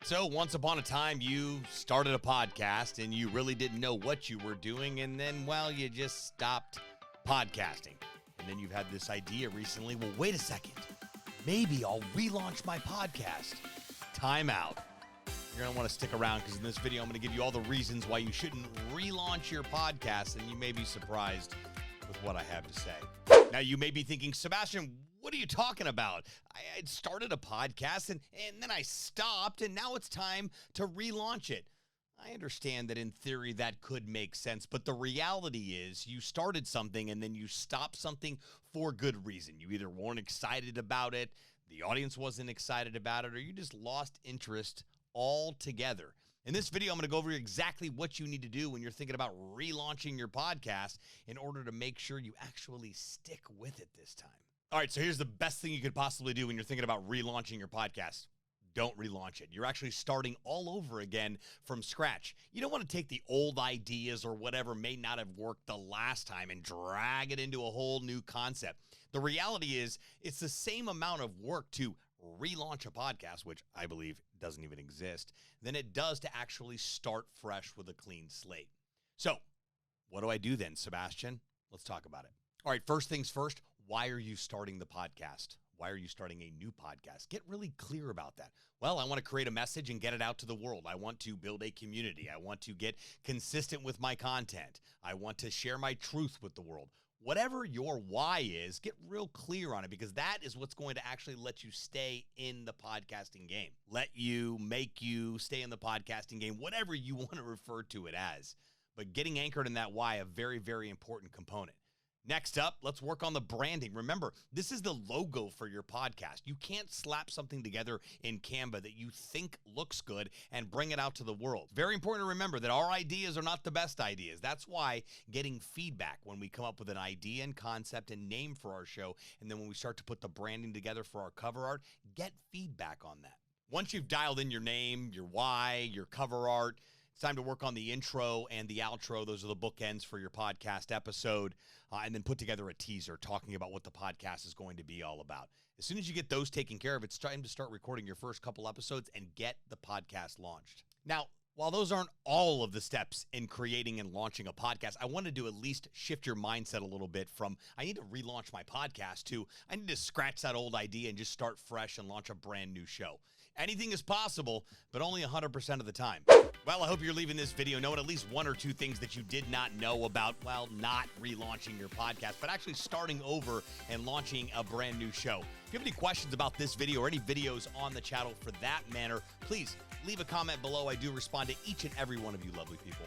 So once upon a time, you started a podcast and you really didn't know what you were doing. And then, well, you just stopped podcasting. And then you've had this idea recently. Well, wait a second. Maybe I'll relaunch my podcast. Time out. You're going to want to stick around because in this video, I'm going to give you all the reasons why you shouldn't relaunch your podcast. And you may be surprised with what I have to say. Now, you may be thinking, Sebastian, what are you talking about? I had started a podcast and then I stopped and now it's time to relaunch it. I understand that in theory that could make sense, but the reality is you started something and then you stopped something for good reason. You either weren't excited about it, the audience wasn't excited about it, or you just lost interest altogether. In this video, I'm going to go over exactly what you need to do when you're thinking about relaunching your podcast in order to make sure you actually stick with it this time. All right, so here's the best thing you could possibly do when you're thinking about relaunching your podcast. Don't relaunch it. You're actually starting all over again from scratch. You don't want to take the old ideas or whatever may not have worked the last time and drag it into a whole new concept. The reality is it's the same amount of work to relaunch a podcast, which I believe doesn't even exist, than it does to actually start fresh with a clean slate. So what do I do then, Sebastian? Let's talk about it. All right, first things first. Why are you starting the podcast? Why are you starting a new podcast? Get really clear about that. Well, I want to create a message and get it out to the world. I want to build a community. I want to get consistent with my content. I want to share my truth with the world. Whatever your why is, get real clear on it because that is what's going to actually let you stay in the podcasting game. Make you stay in the podcasting game, whatever you want to refer to it as. But getting anchored in that why, a very, very important component. Next up, let's work on the branding. Remember, this is the logo for your podcast. You can't slap something together in Canva that you think looks good and bring it out to the world. Very important to remember that our ideas are not the best ideas. That's why getting feedback when we come up with an idea and concept and name for our show, and then when we start to put the branding together for our cover art, get feedback on that. Once you've dialed in your name, your why, your cover art, it's time to work on the intro and the outro. Those are the bookends for your podcast episode. And then put together a teaser talking about what the podcast is going to be all about. As soon as you get those taken care of, it's time to start recording your first couple episodes and get the podcast launched. Now, while those aren't all of the steps in creating and launching a podcast, I wanted to at least shift your mindset a little bit from I need to relaunch my podcast to I need to scratch that old idea and just start fresh and launch a brand new show. Anything is possible, but only 100% of the time. Well, I hope you're leaving this video knowing at least one or two things that you did not know about, well, not relaunching your podcast, but actually starting over and launching a brand new show. If you have any questions about this video or any videos on the channel for that matter, please leave a comment below. I do respond to each and every one of you lovely people.